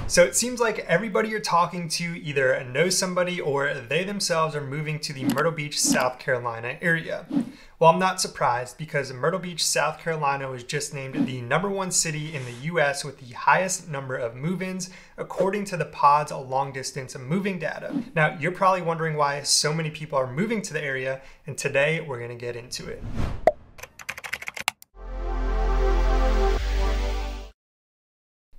So it seems like everybody you're talking to either knows somebody or they themselves are moving to the Myrtle Beach, South Carolina area. Well, I'm not surprised because Myrtle Beach, South Carolina was just named the #1 city in the US with the highest number of move-ins according to the Pod's long distance moving data. Now, you're probably wondering why so many people are moving to the area, and today we're going to get into it.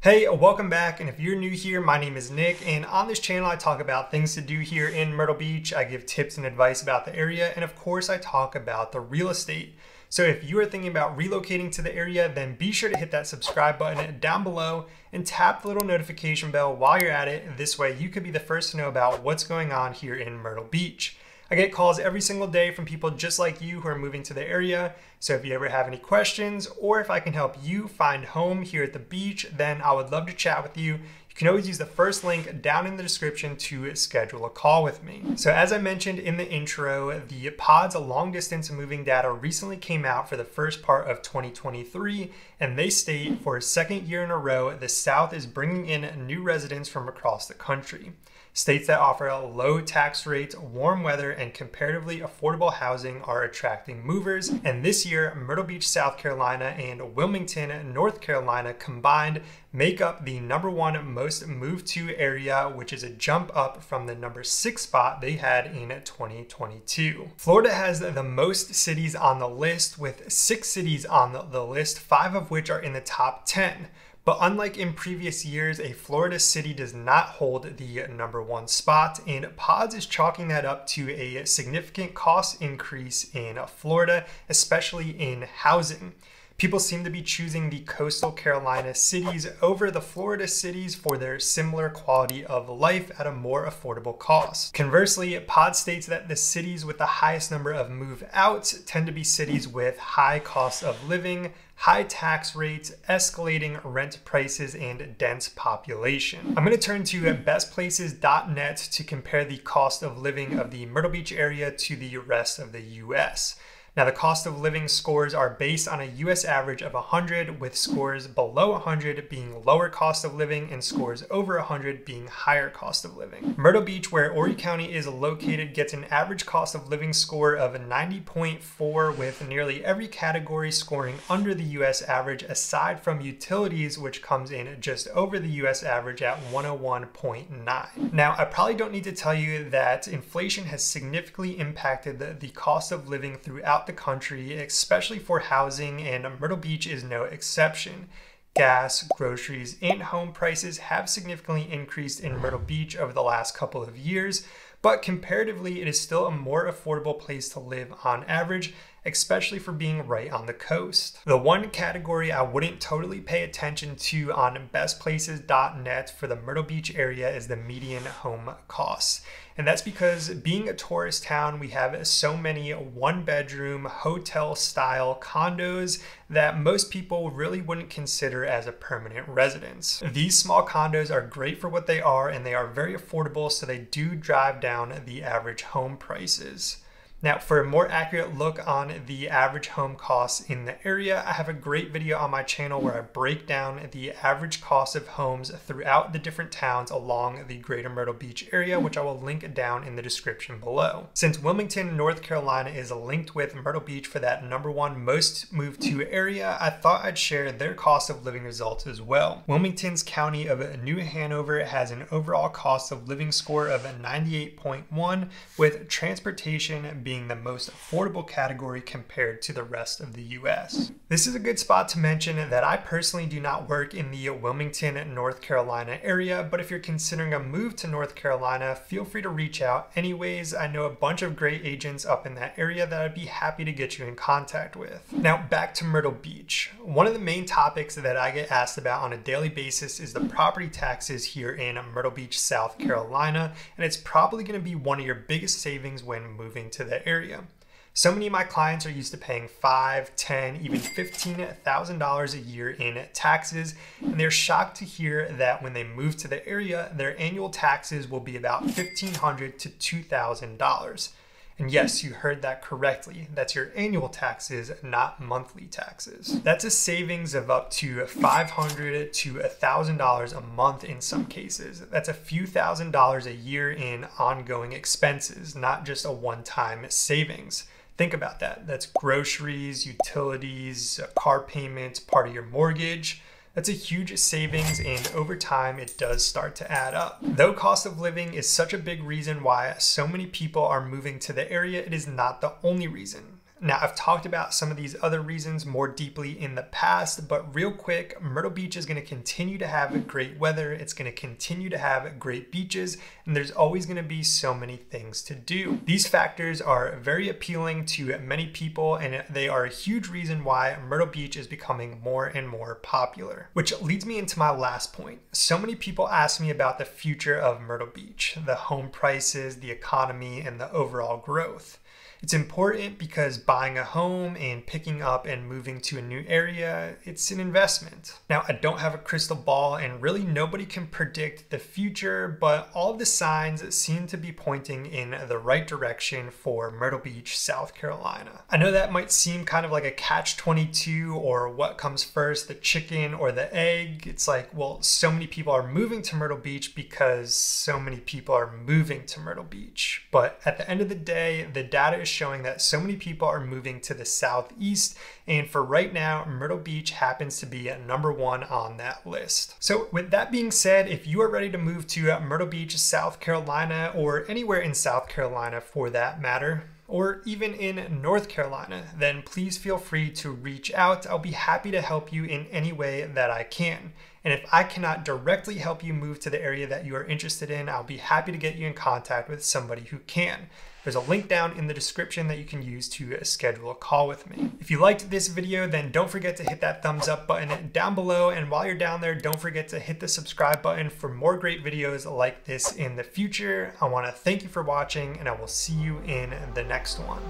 Hey, welcome back, and if you're new here, my name is Nick, and on this channel I talk about things to do here in Myrtle Beach. I give tips and advice about the area, and of course I talk about the real estate. So if you are thinking about relocating to the area, then be sure to hit that subscribe button down below and tap the little notification bell while you're at it. This way you could be the first to know about what's going on here in Myrtle Beach. I get calls every single day from people just like you who are moving to the area. So if you ever have any questions or if I can help you find home here at the beach, then I would love to chat with you. You can always use the first link down in the description to schedule a call with me. So as I mentioned in the intro, the Pod's long distance moving data recently came out for the first part of 2023, and they state for a second year in a row, the South is bringing in new residents from across the country. States that offer low tax rates, warm weather, and comparatively affordable housing are attracting movers. And this year, Myrtle Beach, South Carolina and Wilmington, North Carolina combined make up the #1 most moved to area, which is a jump up from the #6 spot they had in 2022. Florida has the most cities on the list, with 6 cities on the list, 5 of which are in the top 10. But unlike in previous years, a Florida city does not hold the #1 spot, and Pods is chalking that up to a significant cost increase in Florida, especially in housing. People seem to be choosing the coastal Carolina cities over the Florida cities for their similar quality of life at a more affordable cost. Conversely, Pod states that the cities with the highest number of move-outs tend to be cities with high cost of living, high tax rates, escalating rent prices, and dense population. I'm going to turn to bestplaces.net to compare the cost of living of the Myrtle Beach area to the rest of the US. Now, the cost of living scores are based on a US average of 100, with scores below 100 being lower cost of living and scores over 100 being higher cost of living. Myrtle Beach, where Horry County is located, gets an average cost of living score of 90.4, with nearly every category scoring under the US average aside from utilities, which comes in just over the US average at 101.9. Now, I probably don't need to tell you that inflation has significantly impacted the cost of living throughout the country, especially for housing, and Myrtle Beach is no exception. Gas, groceries, and home prices have significantly increased in Myrtle Beach over the last couple of years, but comparatively it is still a more affordable place to live on average, especially for being right on the coast. The one category I wouldn't totally pay attention to on bestplaces.net for the Myrtle Beach area is the median home costs. And that's because being a tourist town, we have so many one-bedroom hotel-style condos that most people really wouldn't consider as a permanent residence. These small condos are great for what they are, and they are very affordable, so they do drive down the average home prices. Now, for a more accurate look on the average home costs in the area, I have a great video on my channel where I break down the average cost of homes throughout the different towns along the greater Myrtle Beach area, which I will link down in the description below. Since Wilmington, North Carolina is linked with Myrtle Beach for that #1 most moved to area, I thought I'd share their cost of living results as well. Wilmington's County of New Hanover has an overall cost of living score of 98.1, with transportation being the most affordable category compared to the rest of the US. This is a good spot to mention that I personally do not work in the Wilmington, North Carolina area, but if you're considering a move to North Carolina, feel free to reach out anyways. I know a bunch of great agents up in that area that I'd be happy to get you in contact with. Now, back to Myrtle Beach. One of the main topics that I get asked about on a daily basis is the property taxes here in Myrtle Beach, South Carolina, and it's probably going to be one of your biggest savings when moving to the area. So many of my clients are used to paying $5,000, $10,000, even $15,000 a year in taxes, and they're shocked to hear that when they move to the area, their annual taxes will be about $1,500 to $2,000. And yes, you heard that correctly. That's your annual taxes, not monthly taxes. That's a savings of up to $500 to $1,000 a month in some cases. That's a few $1,000s a year in ongoing expenses, not just a one-time savings. Think about that. That's groceries, utilities, car payments, part of your mortgage. That's a huge savings, and over time it does start to add up. Though cost of living is such a big reason why so many people are moving to the area, it is not the only reason. Now, I've talked about some of these other reasons more deeply in the past, but real quick, Myrtle Beach is going to continue to have great weather. It's going to continue to have great beaches, and there's always going to be so many things to do. These factors are very appealing to many people, and they are a huge reason why Myrtle Beach is becoming more and more popular. Which leads me into my last point. So many people ask me about the future of Myrtle Beach, the home prices, the economy, and the overall growth. It's important because buying a home and picking up and moving to a new area, it's an investment. Now, I don't have a crystal ball and really nobody can predict the future, but all of the signs seem to be pointing in the right direction for Myrtle Beach, South Carolina. I know that might seem kind of like a catch-22 or what comes first, the chicken or the egg. It's like, well, so many people are moving to Myrtle Beach because so many people are moving to Myrtle Beach. But at the end of the day, the data is showing that so many people are moving to the southeast, and for right now, Myrtle Beach happens to be number one on that list. So with that being said, if you are ready to move to Myrtle Beach, South Carolina, or anywhere in South Carolina for that matter, or even in North Carolina, then please feel free to reach out. I'll be happy to help you in any way that I can. And if I cannot directly help you move to the area that you are interested in, I'll be happy to get you in contact with somebody who can. There's a link down in the description that you can use to schedule a call with me. If you liked this video, then don't forget to hit that thumbs up button down below. And while you're down there, don't forget to hit the subscribe button for more great videos like this in the future. I want to thank you for watching, and I will see you in the next one.